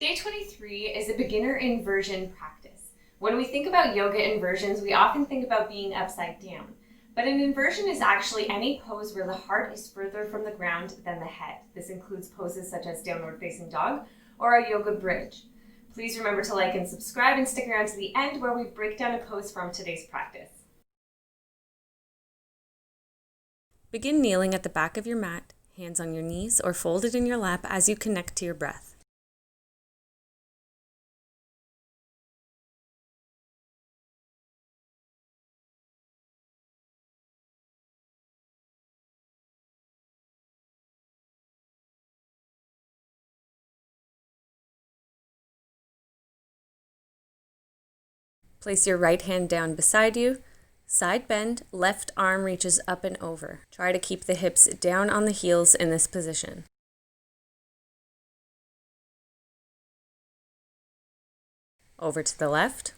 Day 23 is a beginner inversion practice. When we think about yoga inversions, we often think about being upside down. But an inversion is actually any pose where the heart is further from the ground than the head. This includes poses such as downward facing dog or a yoga bridge. Please remember to like and subscribe and stick around to the end where we break down a pose from today's practice. Begin kneeling at the back of your mat, hands on your knees or folded in your lap as you connect to your breath. Place your right hand down beside you. Side bend, left arm reaches up and over. Try to keep the hips down on the heels in this position. Over to the left.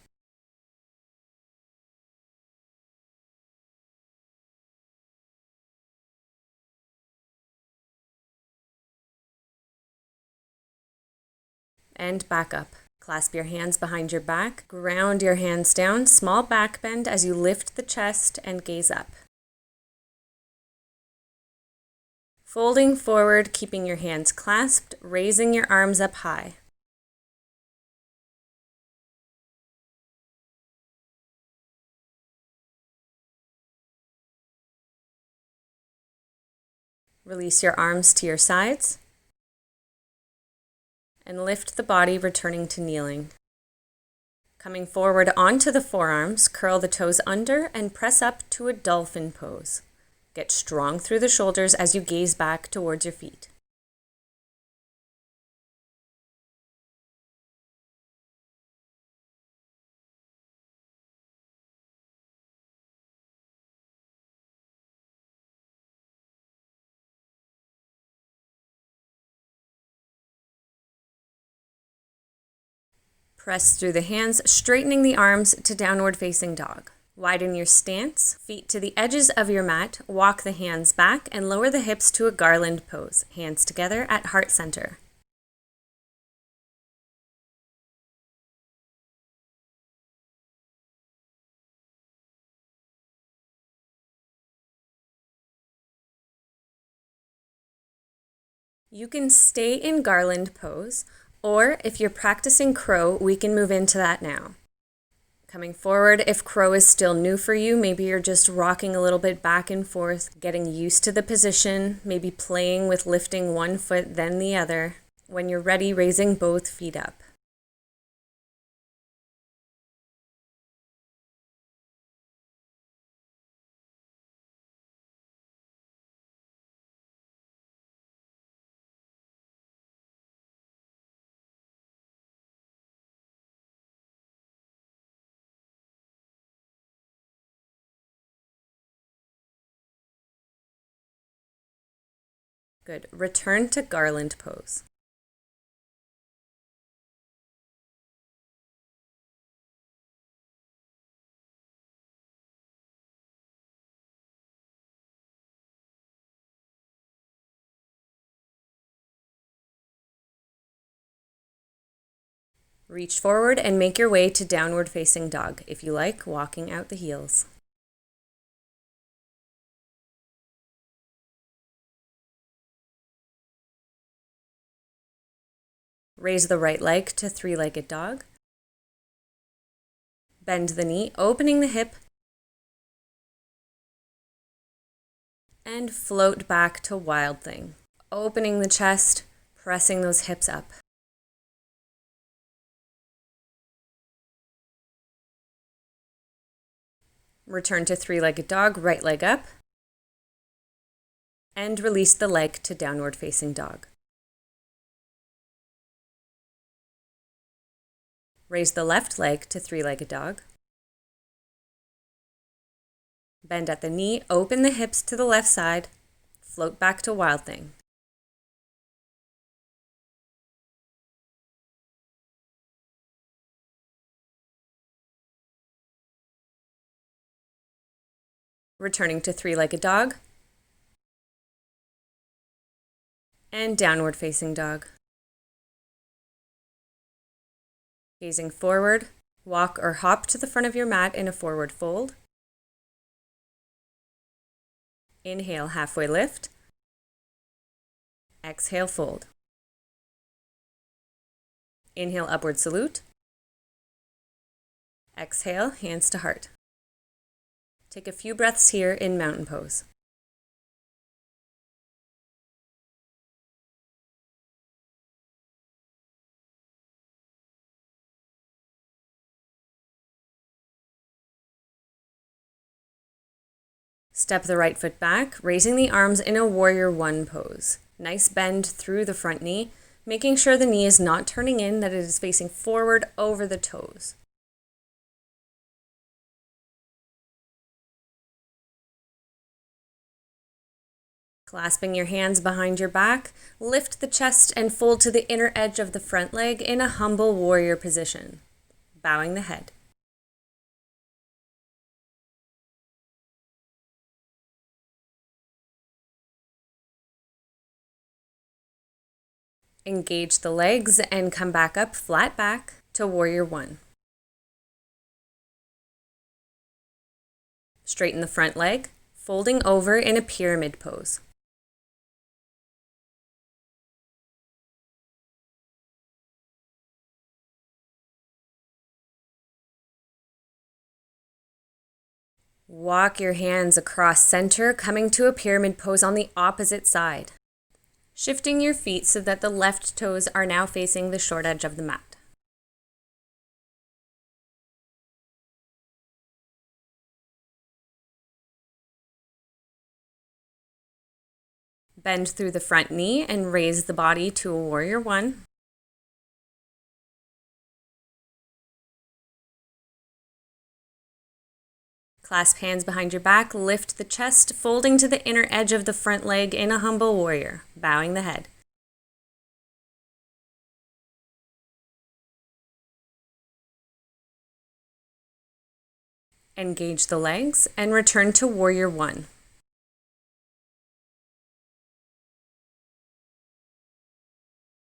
And back up. Clasp your hands behind your back, ground your hands down, small back bend as you lift the chest and gaze up. Folding forward, keeping your hands clasped, raising your arms up high. Release your arms to your sides. And lift the body, returning to kneeling. Coming forward onto the forearms, curl the toes under and press up to a dolphin pose. Get strong through the shoulders as you gaze back towards your feet. Press through the hands, straightening the arms to downward facing dog. Widen your stance, feet to the edges of your mat, walk the hands back and lower the hips to a garland pose, hands together at heart center. You can stay in garland pose, or if you're practicing crow, we can move into that now. Coming forward, if crow is still new for you, maybe you're just rocking a little bit back and forth, getting used to the position, maybe playing with lifting one foot then the other. When you're ready, raising both feet up. Good. Return to garland pose. Reach forward and make your way to downward facing dog, if you like, walking out the heels. Raise the right leg to three-legged dog. Bend the knee, opening the hip. And float back to wild thing. Opening the chest, pressing those hips up. Return to three-legged dog, right leg up. And release the leg to downward facing dog. Raise the left leg to three-legged dog. Bend at the knee, open the hips to the left side, float back to wild thing. Returning to three-legged dog. And downward facing dog. Gazing forward, walk or hop to the front of your mat in a forward fold. Inhale, halfway lift. Exhale, fold. Inhale, upward salute. Exhale, hands to heart. Take a few breaths here in mountain pose. Step the right foot back, raising the arms in a warrior one pose. Nice bend through the front knee, making sure the knee is not turning in, that it is facing forward over the toes. Clasping your hands behind your back, lift the chest and fold to the inner edge of the front leg in a humble warrior position, bowing the head. Engage the legs and come back up flat back to warrior one. Straighten the front leg, folding over in a pyramid pose. Walk your hands across center, coming to a pyramid pose on the opposite side. Shifting your feet so that the left toes are now facing the short edge of the mat. Bend through the front knee and raise the body to a warrior one. Clasp hands behind your back, lift the chest, folding to the inner edge of the front leg in a humble warrior, bowing the head. Engage the legs and return to warrior one.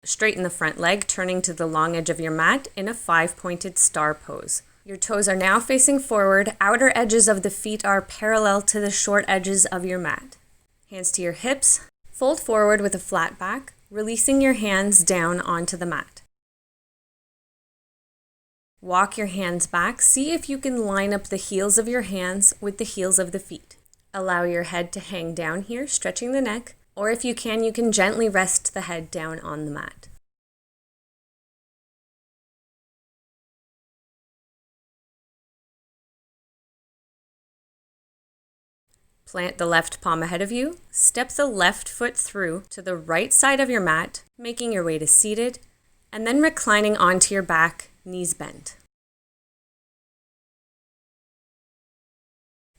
Straighten the front leg, turning to the long edge of your mat in a 5-pointed star pose. Your toes are now facing forward. Outer edges of the feet are parallel to the short edges of your mat. Hands to your hips. Fold forward with a flat back, releasing your hands down onto the mat. Walk your hands back. See if you can line up the heels of your hands with the heels of the feet. Allow your head to hang down here, stretching the neck, or if you can gently rest the head down on the mat. Plant the left palm ahead of you, step the left foot through to the right side of your mat, making your way to seated, and then reclining onto your back, knees bent.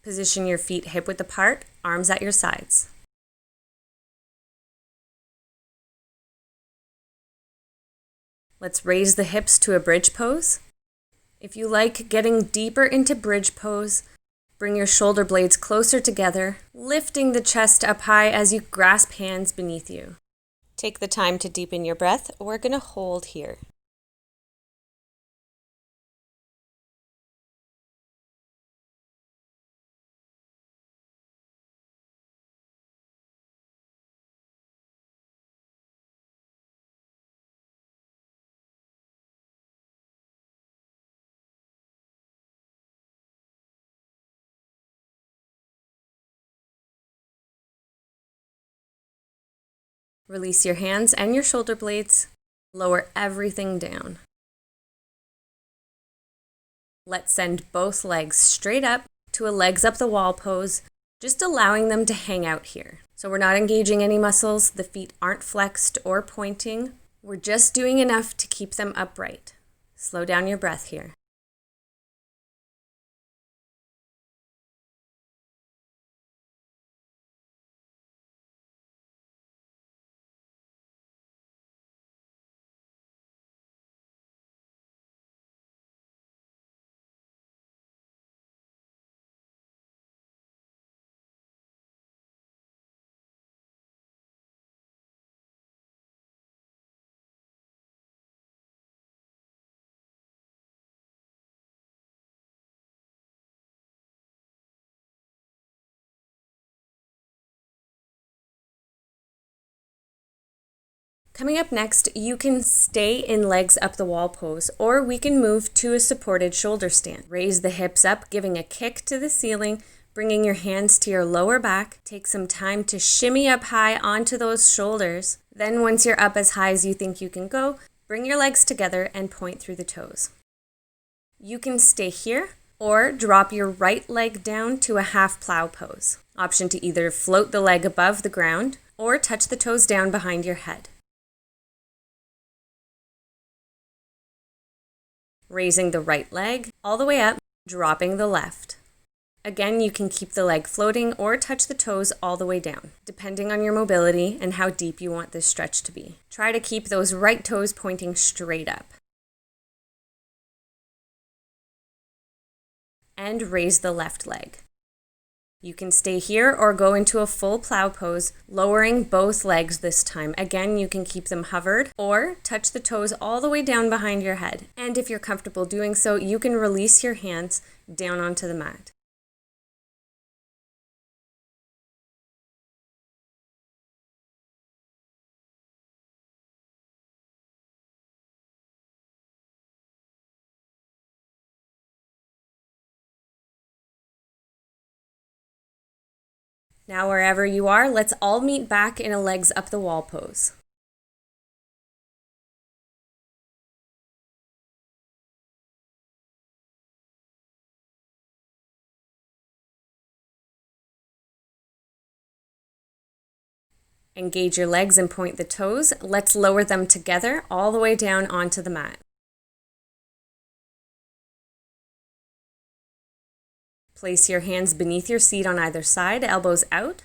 Position your feet hip width apart, arms at your sides. Let's raise the hips to a bridge pose. If you like getting deeper into bridge pose, bring your shoulder blades closer together, lifting the chest up high as you grasp hands beneath you. Take the time to deepen your breath. We're going to hold here. Release your hands and your shoulder blades. Lower everything down. Let's send both legs straight up to a legs up the wall pose, just allowing them to hang out here. So we're not engaging any muscles. The feet aren't flexed or pointing. We're just doing enough to keep them upright. Slow down your breath here. Coming up next, you can stay in legs up the wall pose, or we can move to a supported shoulder stand. Raise the hips up, giving a kick to the ceiling, bringing your hands to your lower back. Take some time to shimmy up high onto those shoulders. Then once you're up as high as you think you can go, bring your legs together and point through the toes. You can stay here or drop your right leg down to a half plow pose. Option to either float the leg above the ground or touch the toes down behind your head. Raising the right leg all the way up, dropping the left. Again, you can keep the leg floating or touch the toes all the way down, depending on your mobility and how deep you want this stretch to be. Try to keep those right toes pointing straight up. And raise the left leg. You can stay here or go into a full plow pose, lowering both legs this time. Again, you can keep them hovered or touch the toes all the way down behind your head. And if you're comfortable doing so, you can release your hands down onto the mat. Now wherever you are, let's all meet back in a legs up the wall pose. Engage your legs and point the toes. Let's lower them together all the way down onto the mat. Place your hands beneath your seat on either side, elbows out.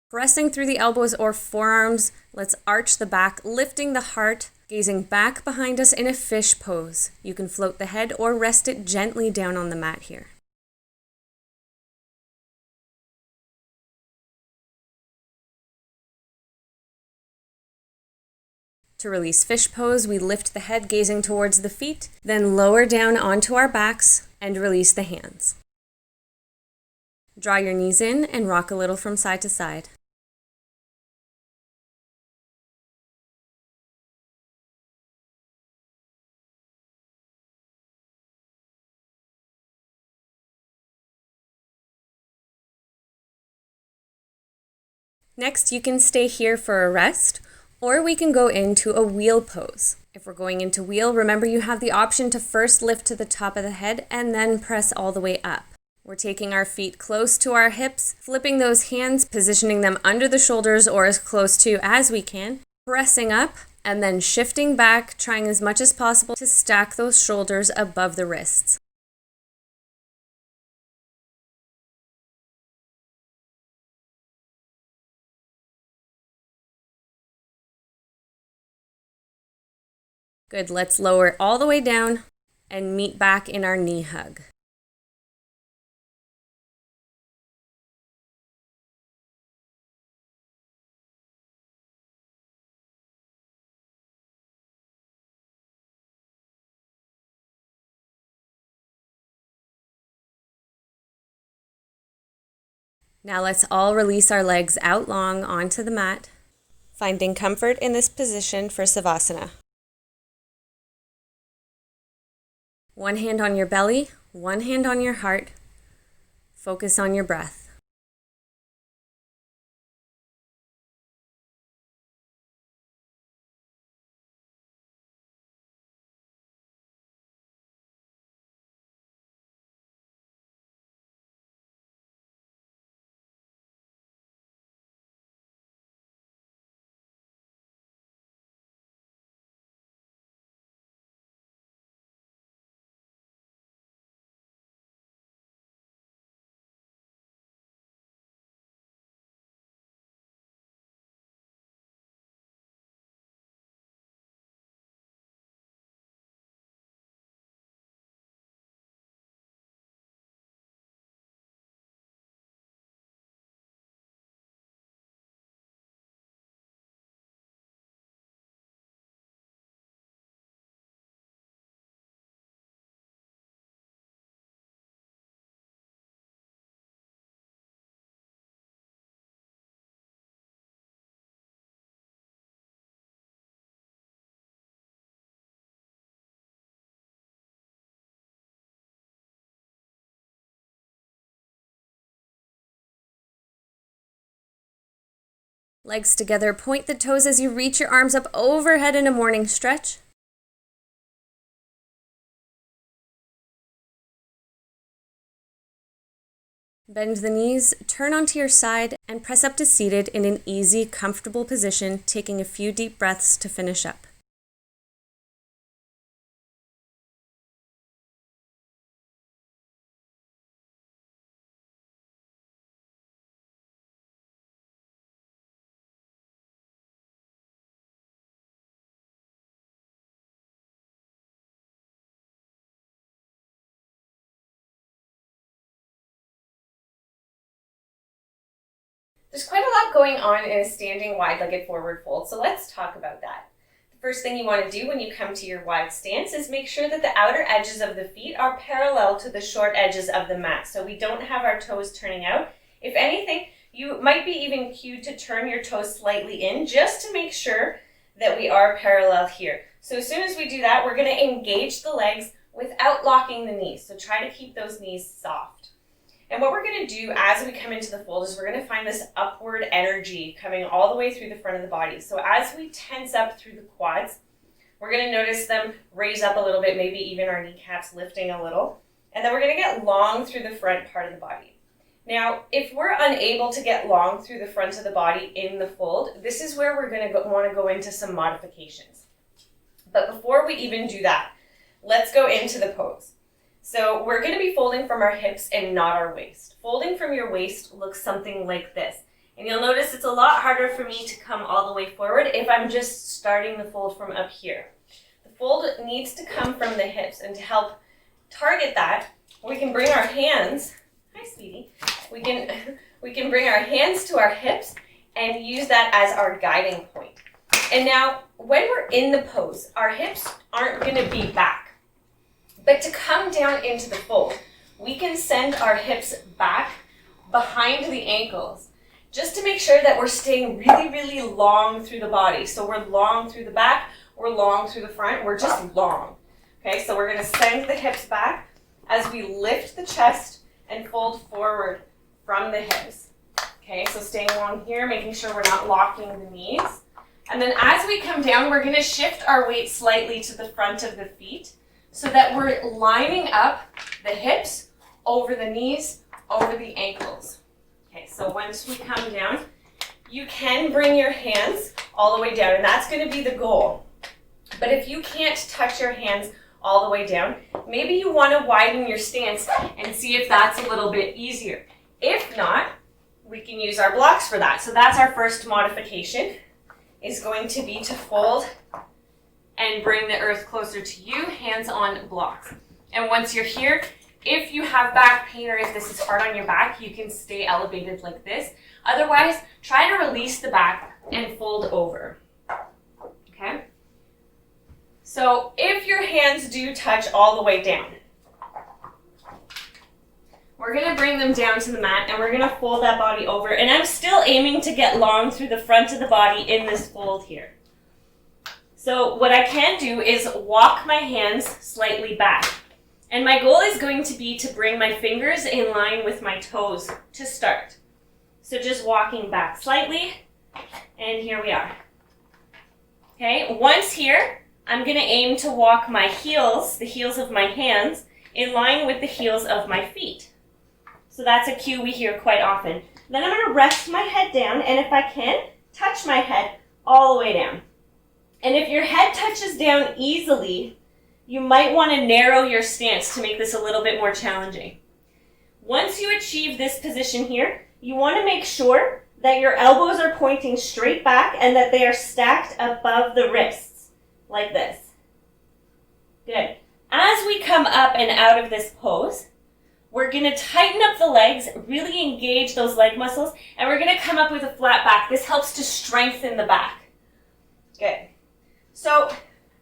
Pressing through the elbows or forearms, let's arch the back, lifting the heart, gazing back behind us in a fish pose. You can float the head or rest it gently down on the mat here. To release fish pose, we lift the head gazing towards the feet, then lower down onto our backs and release the hands. Draw your knees in and rock a little from side to side. Next, you can stay here for a rest, or we can go into a wheel pose. If we're going into wheel, remember you have the option to first lift to the top of the head and then press all the way up. We're taking our feet close to our hips, flipping those hands, positioning them under the shoulders or as close to as we can, pressing up, and then shifting back, trying as much as possible to stack those shoulders above the wrists. Good, let's lower all the way down and meet back in our knee hug. Now let's all release our legs out long onto the mat, finding comfort in this position for Savasana. One hand on your belly, one hand on your heart. Focus on your breath. Legs together, point the toes as you reach your arms up overhead in a morning stretch. Bend the knees, turn onto your side, and press up to seated in an easy, comfortable position, taking a few deep breaths to finish up. There's quite a lot going on in a standing wide-legged forward fold, so let's talk about that. The first thing you want to do when you come to your wide stance is make sure that the outer edges of the feet are parallel to the short edges of the mat, so we don't have our toes turning out. If anything, you might be even cued to turn your toes slightly in just to make sure that we are parallel here. So as soon as we do that, we're going to engage the legs without locking the knees, so try to keep those knees soft. And what we're going to do as we come into the fold is we're going to find this upward energy coming all the way through the front of the body. So as we tense up through the quads, we're going to notice them raise up a little bit, maybe even our kneecaps lifting a little. And then we're going to get long through the front part of the body. Now, if we're unable to get long through the front of the body in the fold, this is where we're going to want to go into some modifications. But before we even do that, let's go into the pose. So we're going to be folding from our hips and not our waist. Folding from your waist looks something like this. And you'll notice it's a lot harder for me to come all the way forward if I'm just starting the fold from up here. The fold needs to come from the hips, and to help target that, we can bring our hands, hi sweetie, we can bring our hands to our hips and use that as our guiding point. And now when we're in the pose, our hips aren't going to be back. But to come down into the fold, we can send our hips back behind the ankles just to make sure that we're staying really, really long through the body. So we're long through the back, we're long through the front, we're just long. Okay, so we're going to send the hips back as we lift the chest and fold forward from the hips. Okay, so staying long here, making sure we're not locking the knees. And then as we come down, we're going to shift our weight slightly to the front of the feet, so that we're lining up the hips over the knees, over the ankles. Okay, so once we come down, you can bring your hands all the way down, and that's going to be the goal. But if you can't touch your hands all the way down, maybe you want to widen your stance and see if that's a little bit easier. If not, we can use our blocks for that. So that's our first modification, is going to be to fold and bring the earth closer to you, hands on blocks. And once you're here, if you have back pain or if this is hard on your back, you can stay elevated like this. Otherwise, try to release the back and fold over. Okay? So if your hands do touch all the way down, we're going to bring them down to the mat and we're going to fold that body over. And I'm still aiming to get long through the front of the body in this fold here. So what I can do is walk my hands slightly back. And my goal is going to be to bring my fingers in line with my toes to start. So just walking back slightly, and here we are. Okay, once here, I'm going to aim to walk my heels, the heels of my hands, in line with the heels of my feet. So that's a cue we hear quite often. Then I'm going to rest my head down, and if I can, touch my head all the way down. And if your head touches down easily, you might want to narrow your stance to make this a little bit more challenging. Once you achieve this position here, you want to make sure that your elbows are pointing straight back and that they are stacked above the wrists, like this. Good. As we come up and out of this pose, we're going to tighten up the legs, really engage those leg muscles, and we're going to come up with a flat back. This helps to strengthen the back. Good. So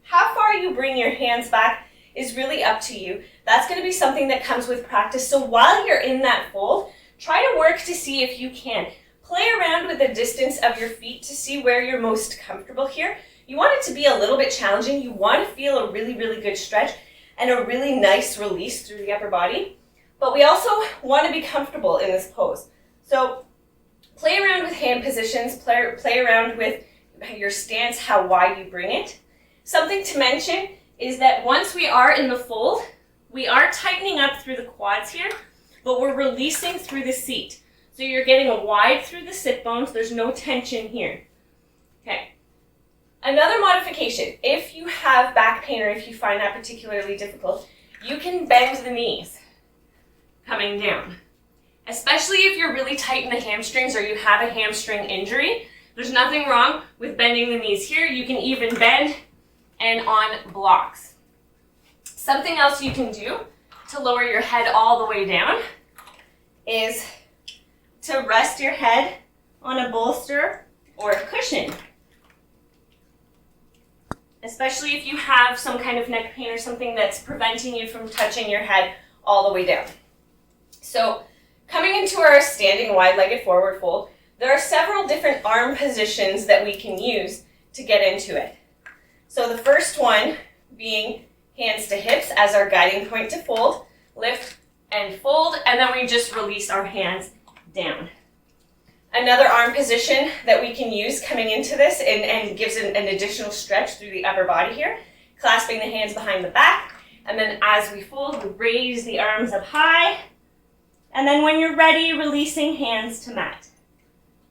how far you bring your hands back is really up to you. That's going to be something that comes with practice. So while you're in that fold, try to work to see if you can. Play around with the distance of your feet to see where you're most comfortable here. You want it to be a little bit challenging. You want to feel a really, really good stretch and a really nice release through the upper body. But we also want to be comfortable in this pose. So Play around with hand positions, play around with your stance, how wide you bring it. Something to mention is that once we are in the fold, we are tightening up through the quads here, but we're releasing through the seat. So you're getting a wide through the sit bones, there's no tension here. Okay. Another modification, if you have back pain or if you find that particularly difficult, you can bend the knees coming down. Especially if you're really tight in the hamstrings or you have a hamstring injury, there's nothing wrong with bending the knees here. You can even bend and on blocks. Something else you can do to lower your head all the way down is to rest your head on a bolster or a cushion. Especially if you have some kind of neck pain or something that's preventing you from touching your head all the way down. So coming into our standing wide-legged forward fold, there are several different arm positions that we can use to get into it. So the first one being hands to hips as our guiding point to fold, lift and fold, and then we just release our hands down. Another arm position that we can use coming into this and gives an additional stretch through the upper body here, clasping the hands behind the back, and then as we fold, we raise the arms up high, and then when you're ready, releasing hands to mat.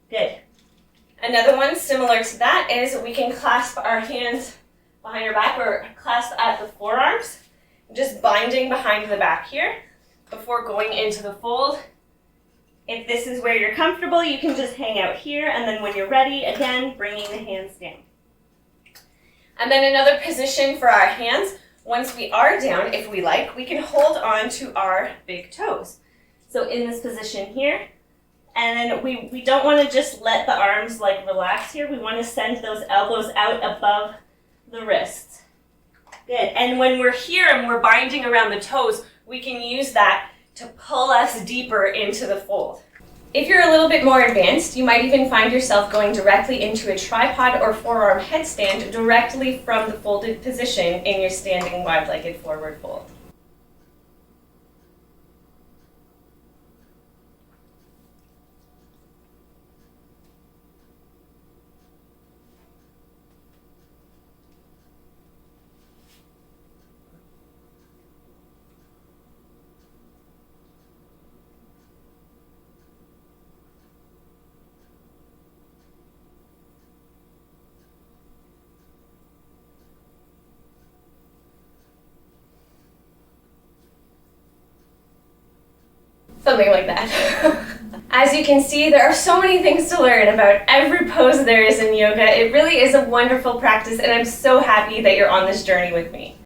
Good. Another one similar to that is we can clasp our hands behind our back or clasp at the forearms, just binding behind the back here before going into the fold. If this is where you're comfortable, you can just hang out here, and then when you're ready, again, bringing the hands down. And then another position for our hands, once we are down, if we like, we can hold on to our big toes. So in this position here, and then we don't want to just let the arms like relax here. We want to send those elbows out above the wrists. Good. And when we're here and we're binding around the toes, we can use that to pull us deeper into the fold. If you're a little bit more advanced, you might even find yourself going directly into a tripod or forearm headstand directly from the folded position in your standing wide-legged forward fold. Something like that. As you can see, there are so many things to learn about every pose there is in yoga. It really is a wonderful practice, and I'm so happy that you're on this journey with me.